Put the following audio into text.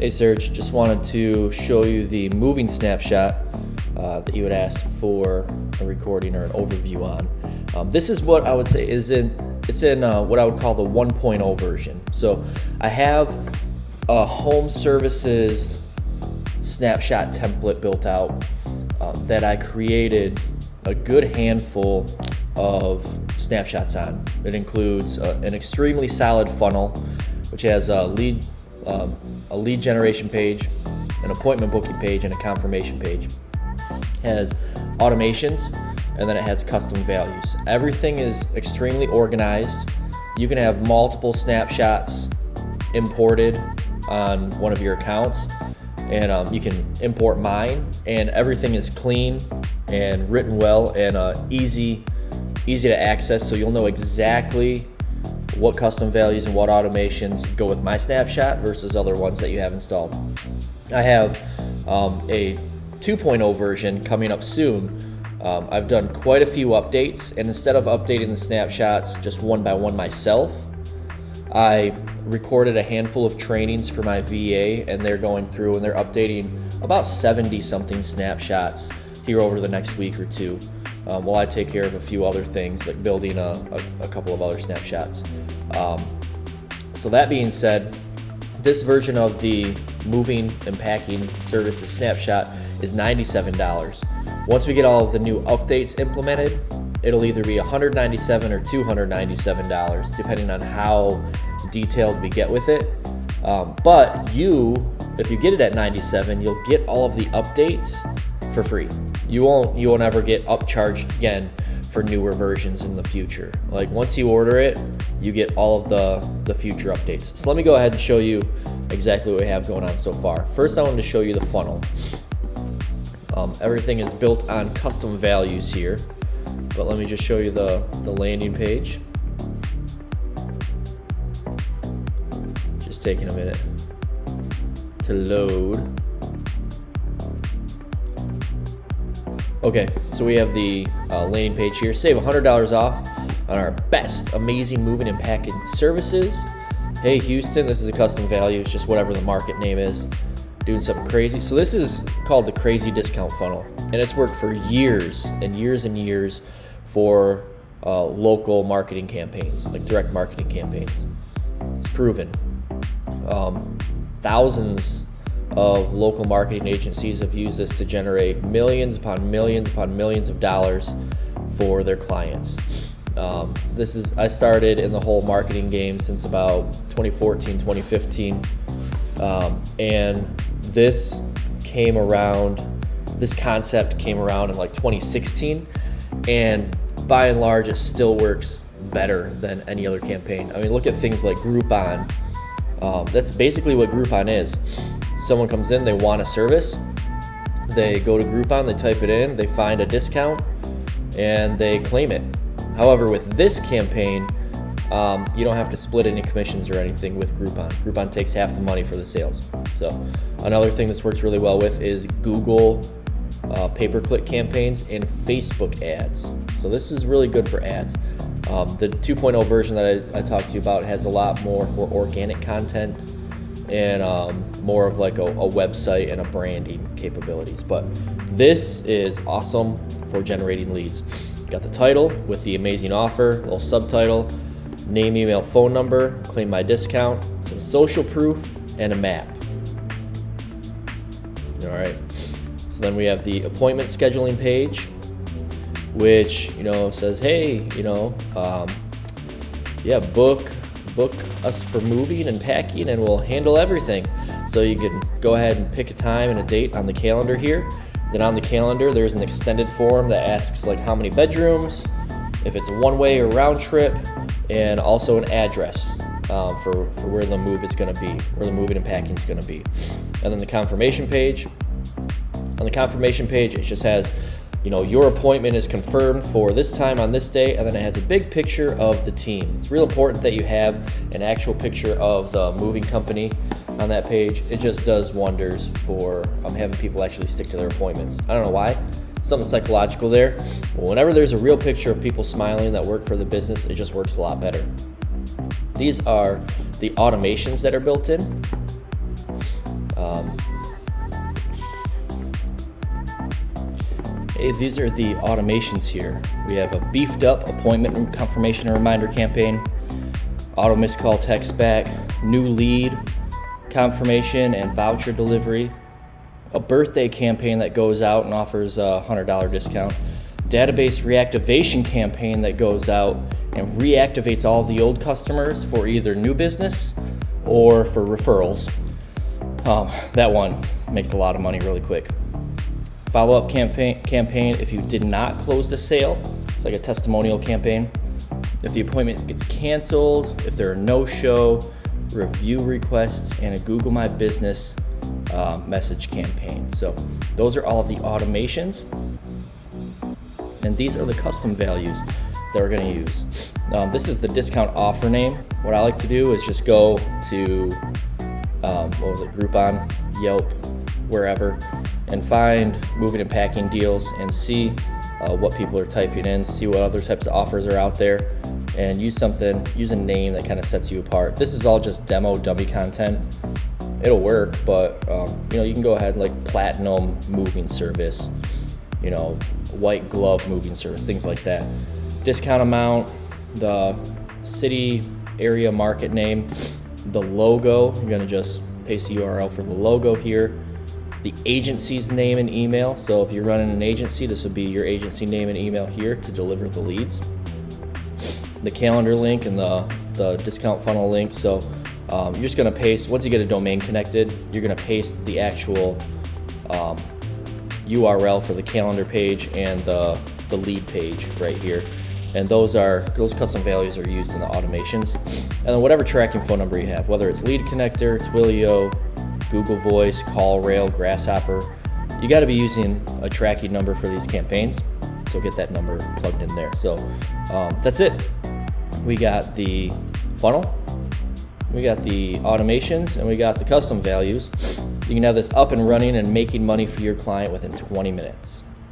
Hey Serge, just wanted to show you the moving snapshot that you had asked for a recording or an overview on. This is what I would say it's in what I would call the 1.0 version. So I have a home services snapshot template built out that I created a good handful of snapshots on. It includes an extremely solid funnel, which has a lead generation page, an appointment booking page, and a confirmation page. It has automations, and then it has custom values. Everything is extremely organized. You can have multiple snapshots imported on one of your accounts, and you can import mine, and everything is clean and written well and easy to access, so you'll know exactly what custom values and what automations go with my snapshot versus other ones that you have installed. I have a 2.0 version coming up soon. I've done quite a few updates, and instead of updating the snapshots just one by one myself, I recorded a handful of trainings for my VA, and they're going through and they're updating about 70 something snapshots here over the next week or two, while I take care of a few other things like building a couple of other snapshots. So that being said, this version of the moving and packing services snapshot is $97. Once we get all of the new updates implemented, it'll either be $197 or $297, depending on how detailed we get with it. But if you get it at $97, you'll get all of the updates for free. You won't ever get upcharged again for newer versions in the future. Like once you order it, you get all of the future updates. So let me go ahead and show you exactly what we have going on so far. First, I wanted to show you the funnel. Everything is built on custom values here, but let me just show you the landing page. Just taking a minute to load. Okay, so we have the landing page here. Save $100 off on our best amazing moving and packing services. Hey Houston, this is a custom value. It's just whatever the market name is. Doing something crazy. So this is called the crazy discount funnel, and it's worked for years and years and years for local marketing campaigns, like direct marketing campaigns. It's proven. Thousands of local marketing agencies have used this to generate millions upon millions upon millions of dollars for their clients. I started in the whole marketing game since about 2014, 2015, and this concept came around in like 2016, and by and large it still works better than any other campaign. I mean, look at things like Groupon. That's basically what Groupon is. Someone comes in, they want a service, they go to Groupon, they type it in, they find a discount, and they claim it. However, with this campaign, you don't have to split any commissions or anything with Groupon. Groupon takes half the money for the sales. So another thing this works really well with is Google pay-per-click campaigns and Facebook ads. So this is really good for ads. The 2.0 version that I talked to you about has a lot more for organic content and more of like a website and a branding capabilities. But this is awesome for generating leads. Got the title with the amazing offer, a little subtitle, name, email, phone number, claim my discount, some social proof, and a map. All right. So then we have the appointment scheduling page, which says, hey, book us for moving and packing, and we'll handle everything. So you can go ahead and pick a time and a date on the calendar here. Then on the calendar, there's an extended form that asks like how many bedrooms, if it's a one-way or round trip, and also an address for where the move is going to be, where the moving and packing is going to be. And then the confirmation page. On the confirmation page, it just has, your appointment is confirmed for this time on this day, and then it has a big picture of the team. It's real important that you have an actual picture of the moving company on that page. It just does wonders for having people actually stick to their appointments. I don't know why. Something psychological there. But whenever there's a real picture of people smiling that work for the business, it just works a lot better. These are the automations that are built in. These are the automations here. We have a beefed up appointment confirmation and reminder campaign, auto missed call text back, new lead confirmation and voucher delivery, a birthday campaign that goes out and offers a $100 discount, database reactivation campaign that goes out and reactivates all the old customers for either new business or for referrals. That one makes a lot of money really quick. Follow-up campaign if you did not close the sale. It's like a testimonial campaign. If the appointment gets canceled, if there are no-show, review requests, and a Google My Business message campaign. So those are all of the automations. And these are the custom values that we're going to use. This is the discount offer name. What I like to do is just go to Groupon, Yelp, wherever, and find moving and packing deals and see what people are typing in, see what other types of offers are out there, and use a name that kind of sets you apart. This is all just demo dummy content. It'll work, but you can go ahead and like platinum moving service, white glove moving service, things like that. Discount amount, the city, area, market name, the logo. You're gonna just paste the URL for the logo here. The agency's name and email. So if you're running an agency, this would be your agency name and email here to deliver the leads. The calendar link and the discount funnel link. So you're just gonna paste, once you get a domain connected, you're gonna paste the actual URL for the calendar page and the lead page right here. And those custom values are used in the automations. And then whatever tracking phone number you have, whether it's Lead Connector, Twilio, Google Voice, CallRail, Grasshopper, you got to be using a tracking number for these campaigns. So get that number plugged in there. So that's it. We got the funnel, we got the automations, and we got the custom values. You can have this up and running and making money for your client within 20 minutes.